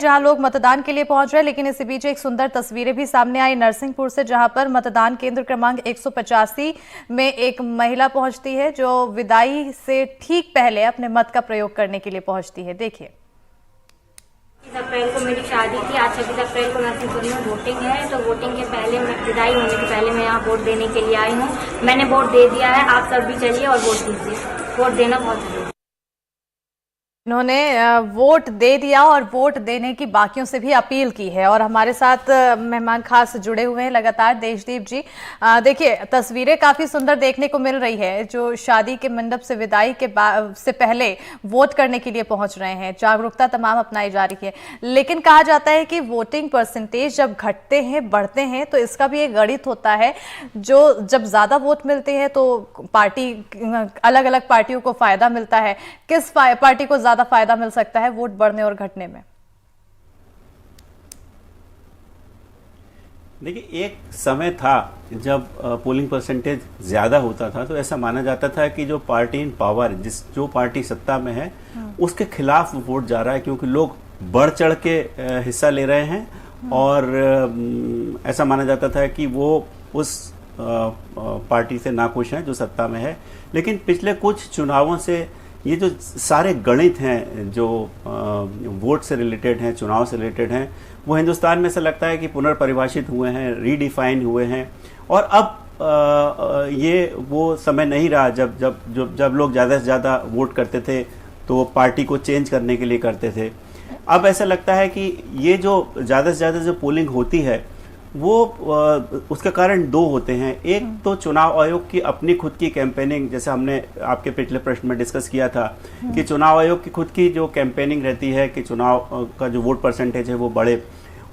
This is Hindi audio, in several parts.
जहां लोग मतदान के लिए पहुंच रहे हैं, लेकिन इसी बीच एक सुंदर तस्वीरें भी सामने आई नरसिंहपुर से, जहां पर मतदान केंद्र क्रमांक 185 में एक महिला पहुंचती है जो विदाई से ठीक पहले अपने मत का प्रयोग करने के लिए पहुंचती है। देखिए, 26 अप्रैल को मेरी शादी थी। आज 26 अप्रैल को नरसिंहपुर में वोटिंग है, तो वोटिंग के पहले विदाई होने के पहले मैं यहाँ वोट देने के लिए आई हूँ। मैंने वोट दे दिया है, आप सब भी चलिए और वोट दीजिए। वोट देना बहुत जरूरी है। उन्होंने वोट दे दिया और वोट देने की बाकियों से भी अपील की है। और हमारे साथ मेहमान खास जुड़े हुए हैं लगातार, देशदीप जी। देखिए, तस्वीरें काफी सुंदर देखने को मिल रही है, जो शादी के मंडप से विदाई के से पहले वोट करने के लिए पहुंच रहे हैं। जागरूकता तमाम अपनाई जा रही है, लेकिन कहा जाता है कि वोटिंग परसेंटेज जब घटते हैं, बढ़ते हैं, तो इसका भी एक गणित होता है। जो जब ज्यादा वोट मिलते हैं तो पार्टी, अलग अलग पार्टियों को फायदा मिलता है। किस पार्टी को ज्यादा फायदा मिल सकता है वोट बढ़ने और घटने में? देखिए, एक समय था जब पोलिंग परसेंटेज ज़्यादा होता था तो ऐसा माना जाता था कि जो पार्टी इन पावर, जो पार्टी सत्ता में है, उसके खिलाफ वोट जा रहा है, क्योंकि लोग बढ़ चढ़ के हिस्सा ले रहे हैं। और ऐसा माना जाता था कि वो उस पार्टी से नाखुश हैं जो सत्ता में है। लेकिन पिछले कुछ चुनावों से ये जो सारे गणित हैं जो वोट से रिलेटेड हैं, चुनाव से रिलेटेड हैं, वो हिंदुस्तान में से लगता है कि पुनर्परिभाषित हुए हैं, रीडिफाइन हुए हैं। और अब ये वो समय नहीं रहा जब जब जब जब लोग ज़्यादा से ज़्यादा वोट करते थे तो वो पार्टी को चेंज करने के लिए करते थे। अब ऐसा लगता है कि ये जो ज़्यादा से ज़्यादा जो पोलिंग होती है वो उसके कारण दो होते हैं। एक तो चुनाव आयोग की अपनी खुद की कैंपेनिंग, जैसे हमने आपके पिछले प्रश्न में डिस्कस किया था कि चुनाव आयोग की खुद की जो कैंपेनिंग रहती है कि चुनाव का जो वोट परसेंटेज है वो बढ़े।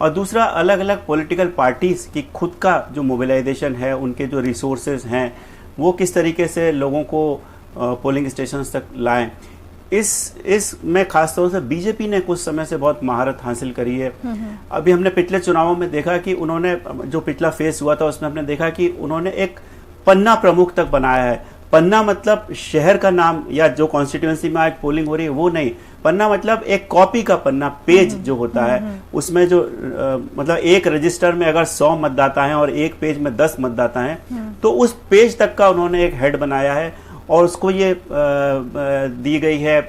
और दूसरा, अलग अलग पॉलिटिकल पार्टीज की खुद का जो मोबिलाइजेशन है, उनके जो रिसोर्सेज हैं, वो किस तरीके से लोगों को पोलिंग स्टेशन तक लाएं। इस में खासतौर से बीजेपी ने कुछ समय से बहुत महारत हासिल करी है। अभी हमने पिछले चुनावों में देखा कि उन्होंने, जो पिछला फेस हुआ था उसमें हमने देखा कि उन्होंने एक पन्ना प्रमुख तक बनाया है। पन्ना मतलब शहर का नाम या जो कॉन्स्टिट्यूएंसी में आज पोलिंग हो रही है वो नहीं। पन्ना मतलब एक कॉपी का पन्ना, पेज जो होता है उसमें जो मतलब एक रजिस्टर में अगर 100 मतदाता हैं और एक पेज में 10 मतदाता हैं, तो उस पेज तक का उन्होंने एक हेड बनाया है। और उसको ये दी गई है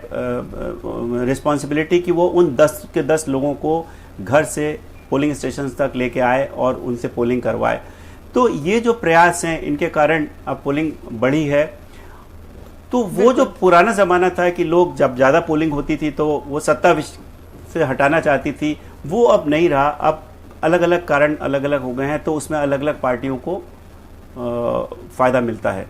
रिस्पॉन्सिबिलिटी कि वो उन 10 के 10 लोगों को घर से पोलिंग स्टेशन तक लेके आए और उनसे पोलिंग करवाए। तो ये जो प्रयास हैं, इनके कारण अब पोलिंग बढ़ी है। तो वो जो पुराना ज़माना था कि लोग जब ज़्यादा पोलिंग होती थी तो वो सत्ता से हटाना चाहती थी, वो अब नहीं रहा। अब अलग अलग कारण अलग अलग हो गए हैं, तो उसमें अलग अलग पार्टियों को फ़ायदा मिलता है।